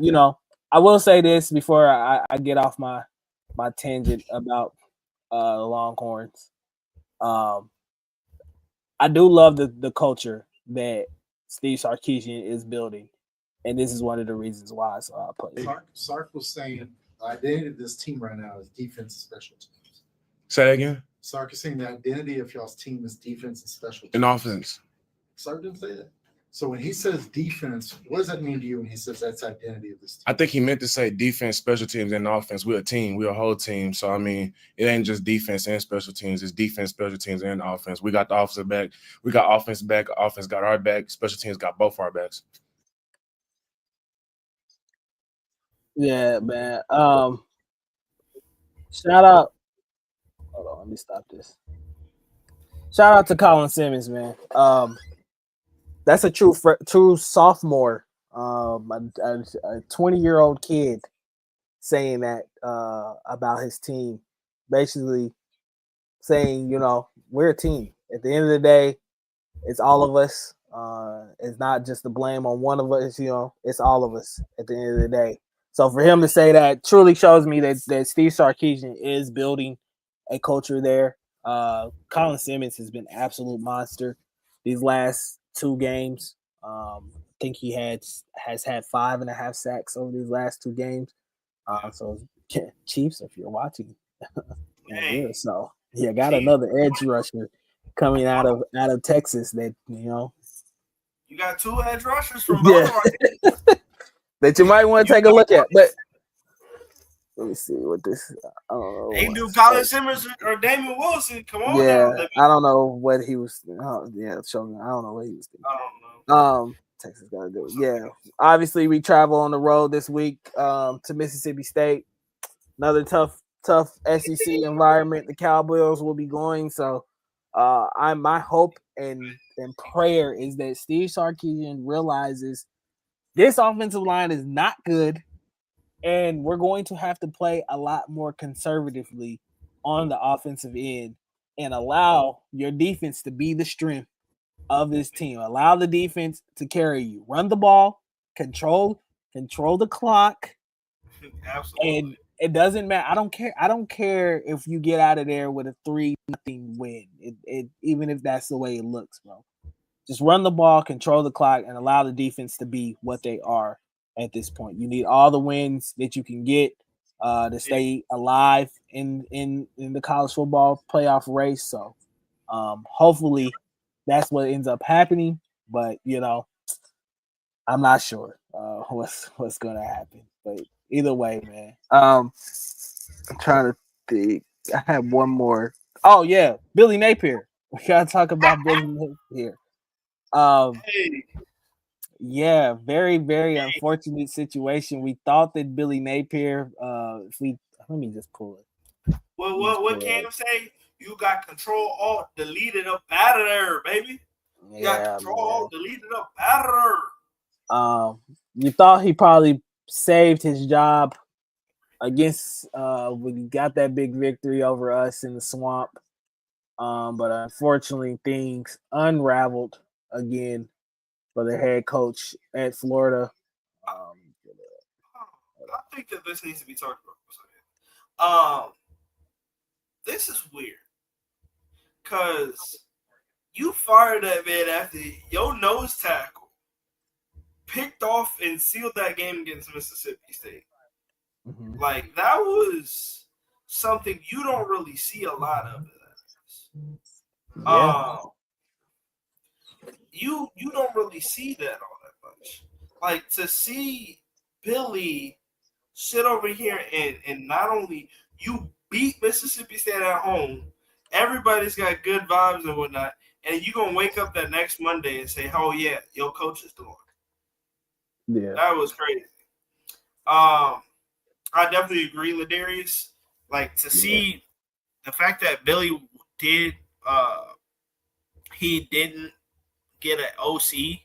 I will say this before I get off my tangent about the Longhorns. I do love the culture that Steve Sarkisian is building, and this is one of the reasons why. So I'll play. Sark was saying the identity of this team right now is defense and special teams. Say that again. Sark is saying the identity of y'all's team is defense and special teams. In offense. Sark didn't say that. So when he says defense, what does that mean to you when he says that's identity of this team? I think he meant to say defense, special teams, and offense. We're a team. We're a whole team. So, I mean, it ain't just defense and special teams. It's defense, special teams, and offense. We got the offense back. We got offense back. Offense got our back. Special teams got both our backs. Yeah, man. Shout out. Hold on, let me stop this. Shout out to Colin Simmons, man. That's a true sophomore. A 20-year-old kid saying that about his team, basically saying, we're a team. At the end of the day, it's all of us. It's not just the blame on one of us. It's all of us at the end of the day. So for him to say that truly shows me that Steve Sarkisian is building a culture there. Colin Simmons has been an absolute monster these last 2 games. I think he has had 5.5 sacks over these last 2 games. So Chiefs, if you're watching, so yeah, got another edge rusher coming out of Texas that You got 2 edge rushers from both that you might want to take a look at. But let me see what this. They do Colin Simmons or Damian Wilson. Come on, yeah, now. I don't know what he was. Show me. I don't know what he was thinking. I don't know. Texas gotta do it. Yeah, obviously we travel on the road this week to Mississippi State. Another tough SEC environment. The Cowboys will be going. So, my hope and prayer is that Steve Sarkisian realizes this offensive line is not good, and we're going to have to play a lot more conservatively on the offensive end and allow your defense to be the strength of this team. Allow the defense to carry you. Run the ball, control the clock. Absolutely. And it doesn't matter. I don't care if you get out of there with a 3-0 win. Even if that's the way it looks, bro. Just run the ball, control the clock, and allow the defense to be what they are at this point. You need all the wins that you can get to stay alive in the college football playoff race. So hopefully that's what ends up happening. But I'm not sure what's gonna happen. But either way, man. I'm trying to think. I have one more. Oh yeah, Billy Napier. We gotta talk about Billy Napier. Yeah, very, very unfortunate situation. We thought that Billy Napier, let me just pull it. Well, what Cam say? You got control, alt, delete it up out of there, baby. You got control, alt, delete it up out of there. You thought he probably saved his job against when he got that big victory over us in the swamp. But unfortunately, things unraveled again for the head coach at Florida. I think that this needs to be talked about. This is weird because you fired that man after your nose tackle picked off and sealed that game against Mississippi State. Mm-hmm. Like, that was something you don't really see a lot of. Yeah. You don't really see that all that much. Like, to see Billy sit over here and not only you beat Mississippi State at home, everybody's got good vibes and whatnot, and you gonna wake up that next Monday and say, "Oh yeah, your coach is doing." Yeah, that was crazy. I definitely agree, Ladarius. Like, to see the fact that Billy did, he didn't get an OC.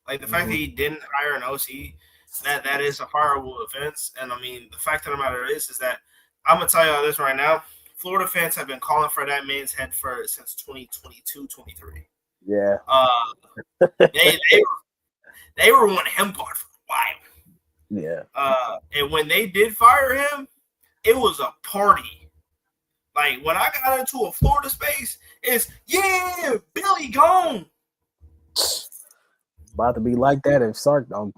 Like, the fact that he didn't hire an OC, that is a horrible offense. And I mean, the fact of the matter is that I'm gonna tell y'all this right now. Florida fans have been calling for that man's head since 2022-23. Yeah. They were wanting him gone for a while. Yeah. And when they did fire him, it was a party. Like, when I got into a Florida space, it's, yeah, Billy gone. About to be like that if Sark don't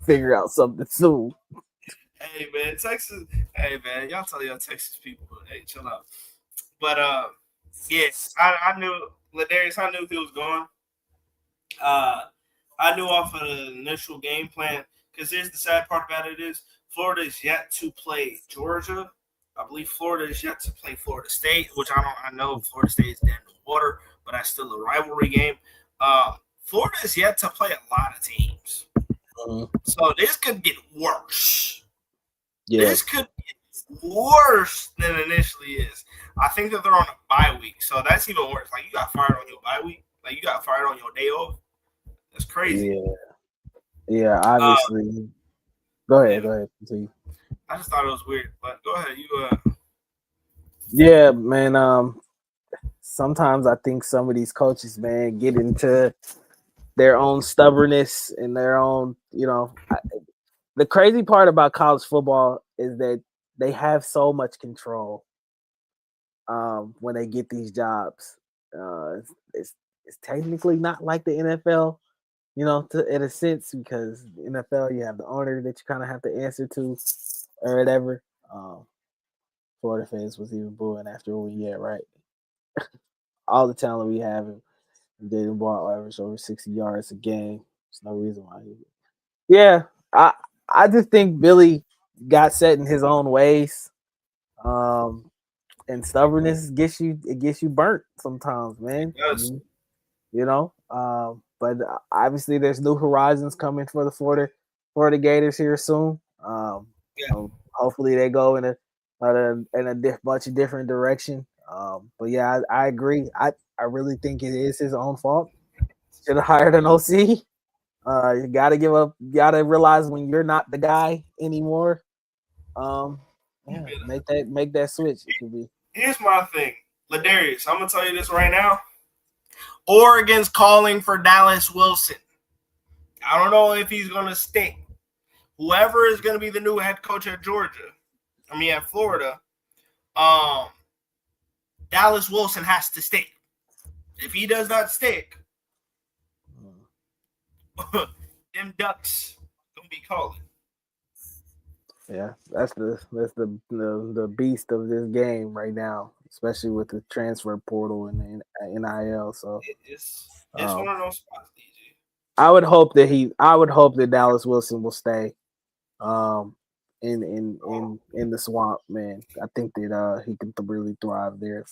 figure out something soon. Hey, man, Texas. Hey, man, y'all tell y'all Texas people, hey, chill out. But, yeah, I knew, Ladarius, I knew he was gone. I knew off of the initial game plan, because here's the sad part about it is Florida is yet to play Georgia. I believe Florida is yet to play Florida State, which I know Florida State is dead in the water, but that's still a rivalry game. Florida is yet to play a lot of teams. So this could get worse. Yeah. This could get worse than it initially is. I think that they're on a bye week, so that's even worse. Like, you got fired on your bye week. Like, you got fired on your day off. That's crazy. Yeah, obviously. Go ahead. Continue. I just thought it was weird, but go ahead. Yeah, man. Sometimes I think some of these coaches, man, get into their own stubbornness and their own, the crazy part about college football is that they have so much control when they get these jobs. It's technically not like the NFL, in a sense, because NFL, you have the owner that you kind of have to answer to or whatever. Florida fans was even booing after we had, right? All the talent we have, and Jaden Ball average over 60 yards a game. There's no reason why he. Yeah, I just think Billy got set in his own ways, and stubbornness gets you burnt sometimes, man. Yes. But obviously there's new horizons coming for the Florida Gators here soon. Hopefully they go in a bunch of different direction. But yeah, I agree. I really think it is his own fault. Should have hired an OC. You gotta realize when you're not the guy anymore. Make that switch. It could be. Here's my thing, Ladarius. I'm gonna tell you this right now. Oregon's calling for Dallas Wilson. I don't know if he's gonna stick. Whoever is gonna be the new head coach at at Florida, Dallas Wilson has to stick. If he does not stick, them Ducks gonna be calling. Yeah, that's the beast of this game right now, especially with the transfer portal and the NIL. So it's one of those spots, DG. I would hope that Dallas Wilson will stay in the swamp, man. I think that he can really thrive there.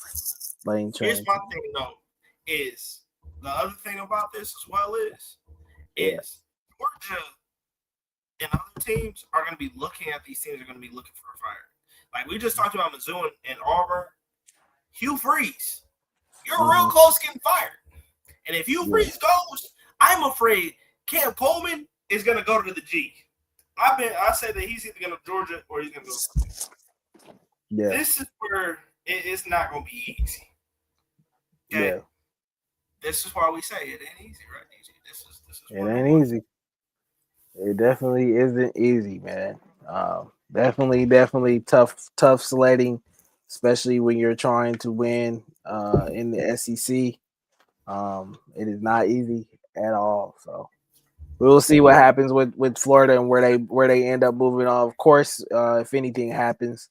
Here's my thing though, is the other thing about this as well is Georgia and other teams are going to be looking at these teams are going to be looking for a fire. Like we just talked about Mizzou and Auburn. Hugh Freeze, you're real close getting fired. And if Hugh Freeze goes, I'm afraid Cam Coleman is going to go to the G. I say that he's either going to Georgia or he's going to go. Yeah. This is where it's not going to be easy. Okay? Yeah. This is why we say it ain't easy, right? This is it ain't easy. It definitely isn't easy, man. Definitely tough sledding, especially when you're trying to win in the SEC. It is not easy at all. So we will see what happens with Florida and where they end up moving on. Of course, if anything happens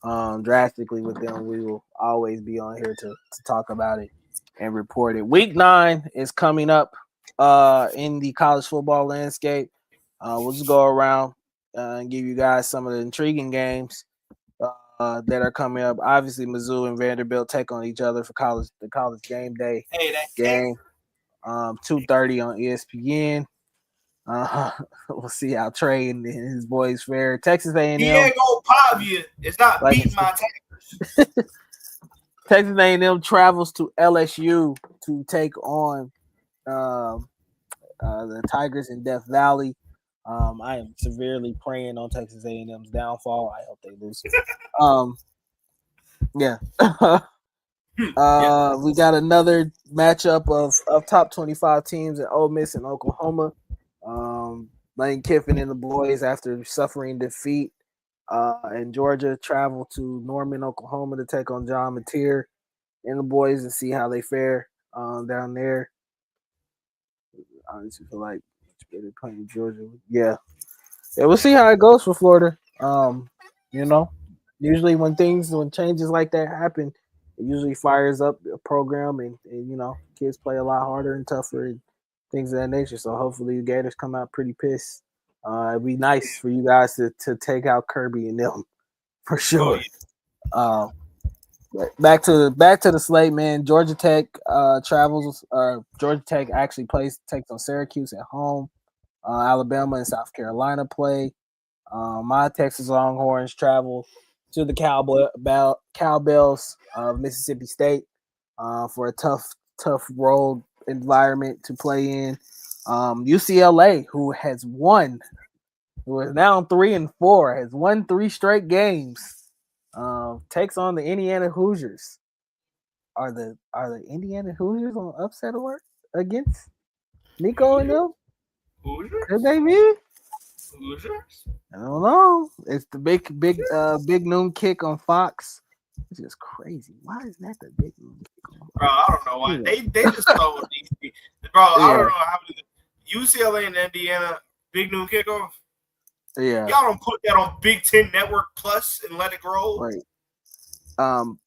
drastically with them, we will always be on here to talk about it and report it. Week 9 is coming up in the college football landscape. We'll just go around and give you guys some of the intriguing games that are coming up. Obviously, Mizzou and Vanderbilt take on each other for the college game day game. 2:30 on ESPN. We'll see how Trey and his boys fare. Texas A&M. Diego Pavia is not beating my Tigers. Texas A&M travels to LSU to take on the Tigers in Death Valley. I am severely praying on Texas A&M's downfall. I hope they lose. We got another matchup of top 25 teams in Ole Miss and Oklahoma. Lane Kiffin and the boys, after suffering defeat in Georgia, travel to Norman, Oklahoma to take on John Mateer and the boys and see how they fare down there. I honestly feel like they're playing Georgia. Yeah, we'll see how it goes for Florida. Usually when changes like that happen, it usually fires up a program and kids play a lot harder and tougher. And things of that nature. So hopefully the Gators come out pretty pissed. It'd be nice for you guys to take out Kirby and them for sure. But back to the slate, man. Georgia Tech travels. Georgia Tech actually takes on Syracuse at home. Alabama and South Carolina play. My Texas Longhorns travel to the Cowbells of Mississippi State for a tough road environment to play in. UCLA, who is now 3-4, has won 3 straight games. Takes on the Indiana Hoosiers. Are the Indiana Hoosiers on upset alert against Nico and them? Hoosiers? Could they be? Hoosiers? I don't know. It's the big noon kick on Fox. It's just crazy. Why is that the big noon kick on Fox? Bro, I don't know why. They just stole these. Bro, I don't know how many. UCLA and Indiana, big noon kickoff. Yeah. Y'all don't put that on Big Ten Network Plus and let it grow. Right.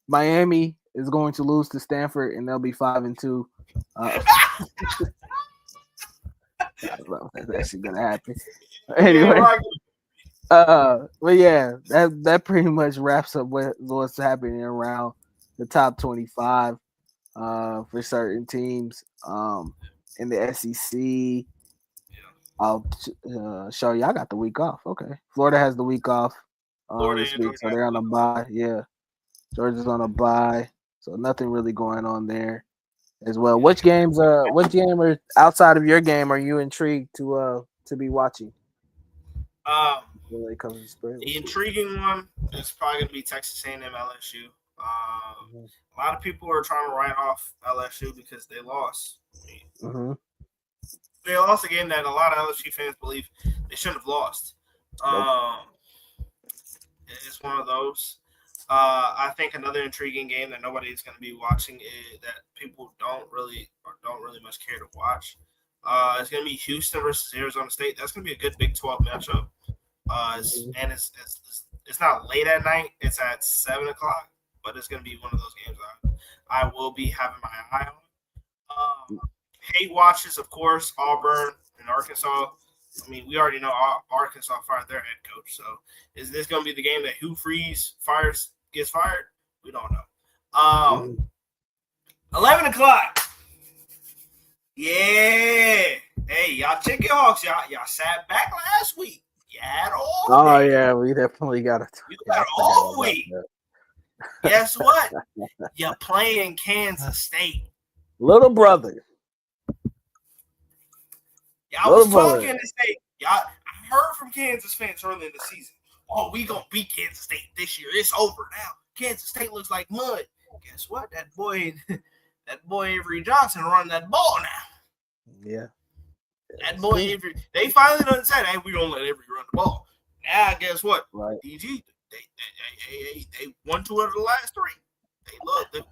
Miami is going to lose to Stanford, and they'll be 5-2. That's actually gonna happen. Anyway, but yeah, that pretty much wraps up what's happening around the top 25 for certain teams in the SEC. I'll show you. I got the week off. Okay, Florida has the week off this week, so they're on a bye. Yeah, Georgia's on a bye, so nothing really going on there as well. Which game are outside of your game are you intrigued to be watching? The intriguing one is probably going to be Texas A&M LSU. A lot of people are trying to write off LSU because they lost. They lost a game that a lot of LSU fans believe they shouldn't have lost. It's one of those. I think another intriguing game that nobody's going to be watching that people don't really much care to watch. It's going to be Houston versus Arizona State. That's going to be a good Big 12 matchup. And it's not late at night. It's at 7:00, but it's going to be one of those games I will be having my eye on. Hate watches, of course, Auburn and Arkansas. I mean, we already know Arkansas fired their head coach. So is this going to be the game that Hugh Freeze gets fired? We don't know. 11:00. Yeah. Hey, y'all Chicken Hawks, y'all sat back last week. You had all week. Oh, yeah, we definitely got it. You got all week. Guess what? You're playing Kansas State. Little brother. Y'all was talking to say, I heard from Kansas fans early in the season. Oh, we gonna beat Kansas State this year. It's over now. Kansas State looks like mud. Guess what? That boy Avery Johnson run that ball now. Yeah. That boy Avery. They finally done said, "Hey, we don't let Avery run the ball." Now, guess what? Right. DG, they won 2 out of the last 3. They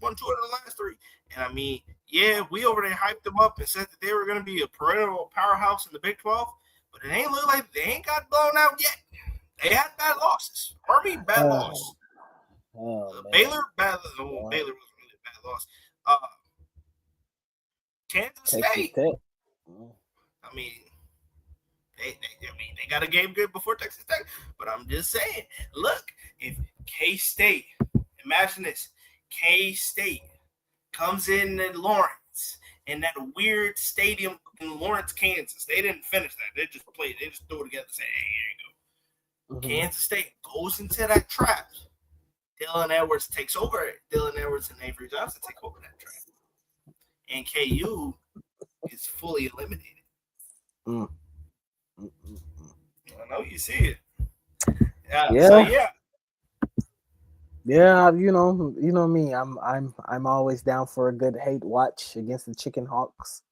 won 2 out of the last 3. And I mean, yeah, we over there hyped them up and said that they were going to be a perennial powerhouse in the Big 12, but it ain't look like they ain't got blown out yet. They had bad losses. Army, bad loss. Baylor, bad loss. Baylor was really a bad loss. Kansas State. I mean, they got a game good before Texas Tech, but I'm just saying, look, if K-State, imagine this, K-State comes in Lawrence, in that weird stadium in Lawrence, Kansas. They didn't finish that. They just played. They just threw it together and said, hey, here you go. Kansas State goes into that trap. Dylan Edwards takes over it. Dylan Edwards and Avery Johnson take over that trap. And KU is fully eliminated. I know you see it. Yeah. So, yeah. Yeah, you know me. I'm always down for a good hate watch against the Chicken Hawks.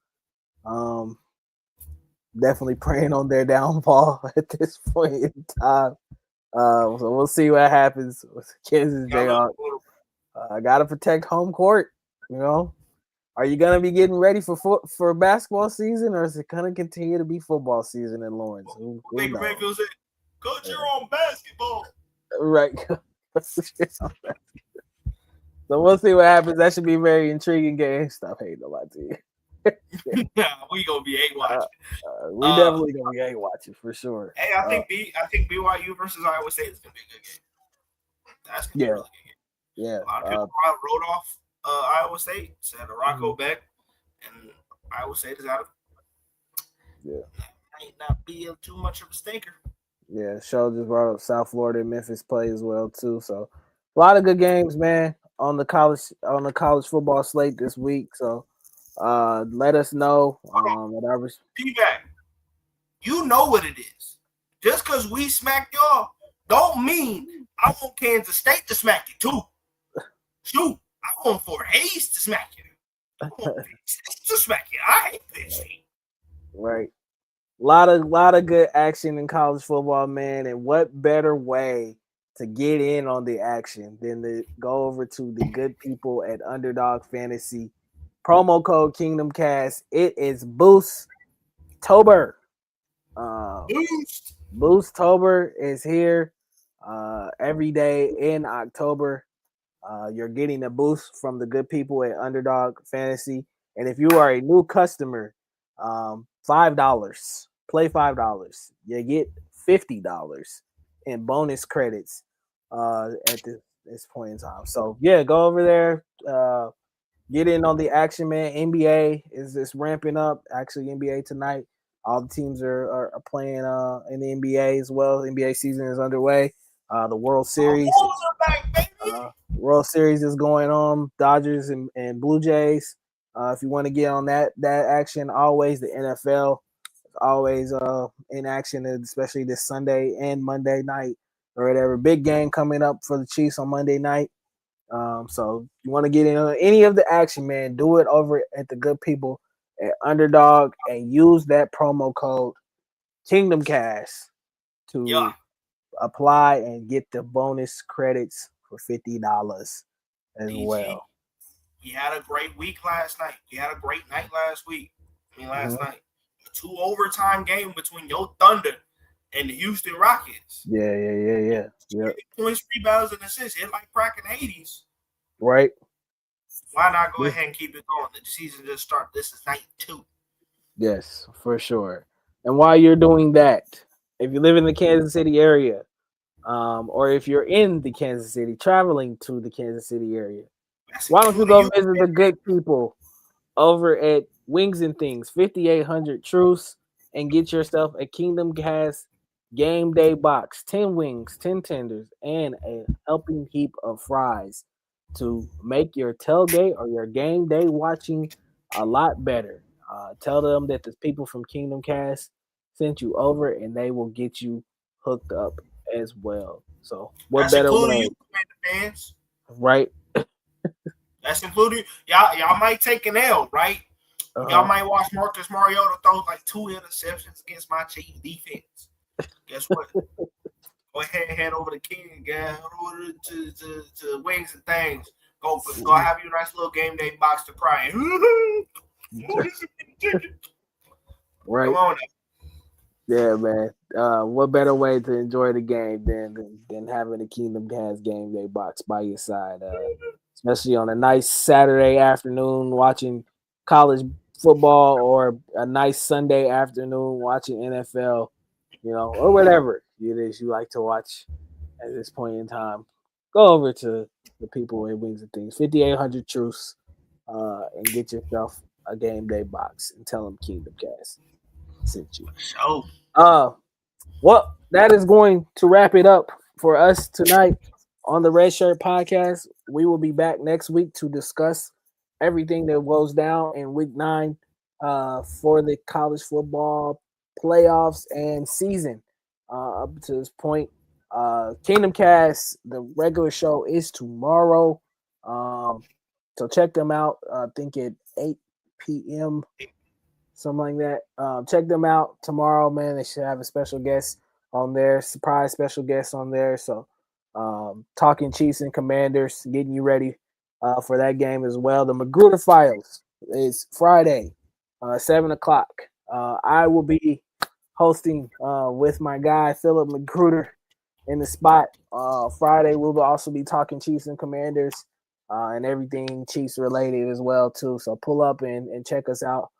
Definitely praying on their downfall at this point in time. So we'll see what happens with Kansas Jayhawks. I gotta protect home court. You know, are you gonna be getting ready for basketball season, or is it gonna continue to be football season in Lawrence? Baker Mayfield said, "Coach, you're on basketball." Right. So we'll see what happens. That should be a very intriguing game. Stop hating on my team. Yeah, we gonna be Aint watching. We definitely gonna be watching for sure. Hey, I think BYU versus Iowa State is gonna be a good game. That's gonna be a really good game. Yeah. A lot of people wrote off Iowa State, said Rocco Beck, and Iowa State is out of. Yeah. Might not be too much of a stinker. Yeah, show just brought up South Florida and Memphis play as well too. So a lot of good games, man, on the college football slate this week. So let us know. Whatever. P-back, you know what it is. Just because we smack y'all don't mean I want Kansas State to smack you too. Shoot, I want Fort Hayes to smack you. I want Penn State to smack you. I hate Penn State. Right. Lot of good action in college football, man. And what better way to get in on the action than to go over to the good people at Underdog Fantasy. Promo code KingdomCast. It is Boosttober. Boosttober is here every day in October. You're getting a boost from the good people at Underdog Fantasy. And if you are a new customer, $5. Play $5. You get $50 in bonus credits at this point in time. So yeah, go over there, get in on the action, man. NBA is ramping up. Actually, NBA tonight. All the teams are playing in the NBA as well. The NBA season is underway. The World Series. World Series is going on. Dodgers and Blue Jays. If you want to get on that action, always the NFL always in action, especially this Sunday and Monday night or whatever. Big game coming up for the Chiefs on Monday night. So you want to get in on any of the action, man, do it over at the good people at Underdog and use that promo code KingdomCast to apply and get the bonus credits for $50 as DG, well. We had a great week last night. We had a great night last night. 2 overtime game between your Thunder and the Houston Rockets. Yeah. Points, rebounds, and assists. Hit like cracking 80s. Right. Why not go ahead and keep it going? The season just started. This is night 2. Yes, for sure. And while you're doing that, if you live in the Kansas City area, or if you're in the Kansas City, traveling to the Kansas City area, why don't you go visit the good people over at Wings and Things, 5800 Truce, and get yourself a Kingdom Cast game day box, 10 wings, 10 tenders, and a helping heap of fries to make your tailgate or your game day watching a lot better. Tell them that the people from Kingdom Cast sent you over, and they will get you hooked up as well. So what That's better including way? you, fans. Right. That's including y'all might take an L, right? Y'all might watch Marcus Mariota throw like 2 interceptions against my Chiefs defense. Guess what? Go ahead and head over to King, guys. Over to Wings and Things. Go have you a nice little game day box to cry in. Right. Come on now. Yeah, man. What better way to enjoy the game than having a Kingdom Cast game day box by your side, especially on a nice Saturday afternoon watching college football or a nice Sunday afternoon watching NFL, or whatever it is you like to watch at this point in time. Go over to the people at Wings and Things, 5800 Truce, and get yourself a game day box and tell them Kingdom Cast sent you. Well, that is going to wrap it up for us tonight on the Redshirt podcast. We will be back next week to discuss everything that goes down in week 9 for the college football playoffs and season. Up to this point, Kingdom Cast, the regular show is tomorrow. So check them out. I think at 8 p.m. something like that. Check them out tomorrow, man. They should have a special guest on there, surprise special guest on there. So talking Chiefs and Commanders, getting you ready for that game as well. The Magruder Files is Friday, 7 o'clock. I will be hosting with my guy, Philip Magruder, in the spot. Friday, we'll also be talking Chiefs and Commanders and everything Chiefs related as well, too. So pull up and check us out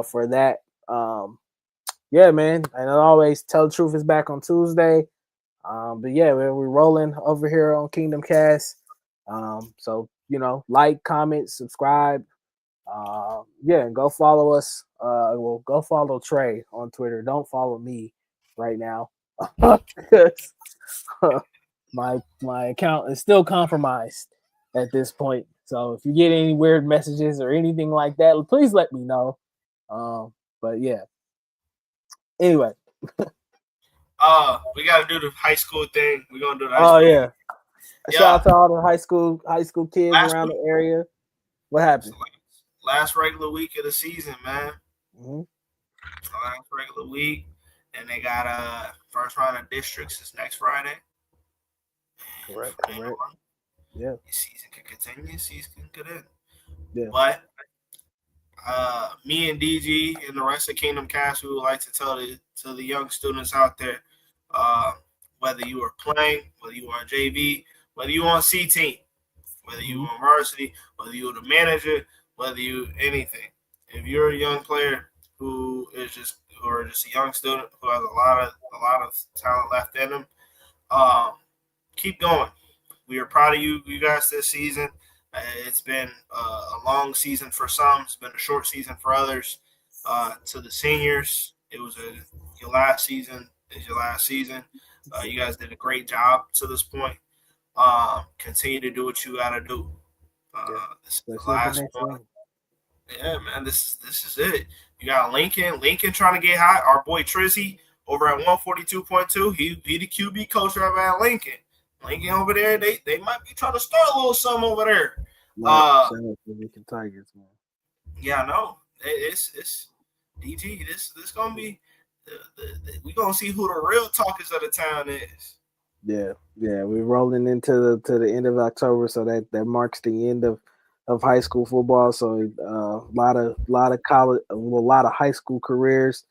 for that. Yeah, man. And as always, Tell the Truth is back on Tuesday. But yeah, we're rolling over here on Kingdom Cast. So like, comment, subscribe. Yeah, and go follow us. Well, go follow Trey on Twitter. Don't follow me right now because my account is still compromised at this point. So if you get any weird messages or anything like that, please let me know. But yeah. Anyway. We gotta do the high school thing. We're gonna do the high school. Yeah. Yeah. Shout out to all the high school kids around the area. What happened? Last regular week of the season, man. Mm-hmm. Last regular week, and they got first round of districts is next Friday. Correct. Yeah. The season can continue. Season can get in. Yeah. But me and DG and the rest of Kingdom Cast, we would like to tell to the young students out there, whether you are playing, whether you are JV, whether you on C team, whether you on varsity, whether you are the manager, whether you anything. If you're a young player who is just a young student who has a lot of talent left in them, keep going. We are proud of you guys this season. It's been a long season for some. It's been a short season for others. To the seniors, it was your last season. It's your last season. You guys did a great job to this point. Continue to do what you got to do. This is the last one. Yeah, man, this is it. You got Lincoln trying to get hot. Our boy Trizzy over at 142.2. He the QB coach over at Lincoln. Lincoln over there, they might be trying to start a little something over there. Lincoln Tigers, man. Yeah, I know. It's DG. This gonna be we gonna see who the real talkers of the town is. Yeah, we're rolling into the end of October, so that marks the end of high school football. So a lot of college, a lot of high school careers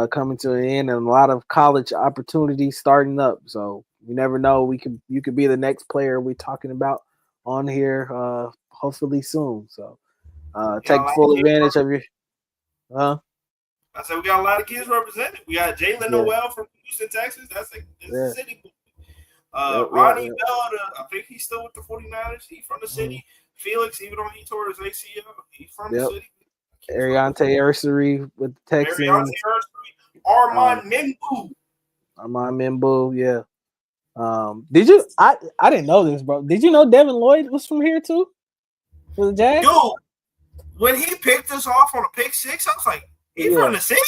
coming to an end, and a lot of college opportunities starting up. So you never know. You could be the next player we're talking about on here, hopefully soon. So take full advantage of your. I said we got a lot of kids represented. We got Jalen Noel from Houston, Texas. That's a city. Ronnie Bell, I think he's still with the 49ers. He's from the city. Felix, even though he tore his ACL, he's from the city. Ariante Ursery with the Texans. Armand Membu, yeah. Did you? I didn't know this, bro. Did you know Devin Lloyd was from here too? For the Jags? Dude, when he picked us off on a pick six, I was like, he's from the city?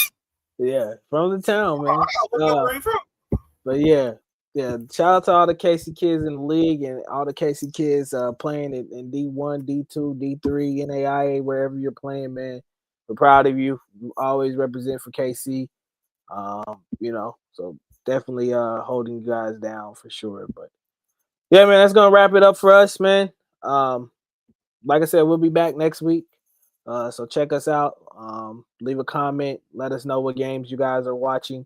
Yeah, from the town, man. Where he from? But yeah. Shout out to all the KC kids in the league and all the KC kids playing in D1, D2, D3, NAIA, wherever you're playing, man. We're proud of you. You always represent for KC. So definitely holding you guys down for sure. But yeah, man, that's gonna wrap it up for us, man. Like I said, we'll be back next week. So check us out. Leave a comment. Let us know what games you guys are watching.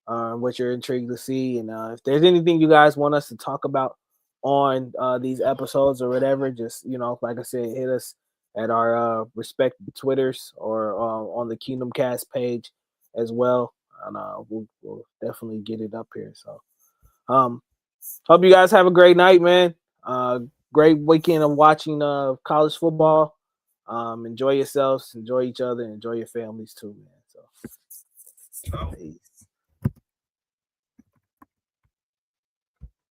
What you're intrigued to see, and if there's anything you guys want us to talk about on these episodes or whatever, just like I said, hit us at our respective Twitters or on the Kingdom Cast page as well, and we'll definitely get it up here. So, hope you guys have a great night, man. Great weekend of watching college football. Enjoy yourselves, enjoy each other, enjoy your families too, man. So, peace.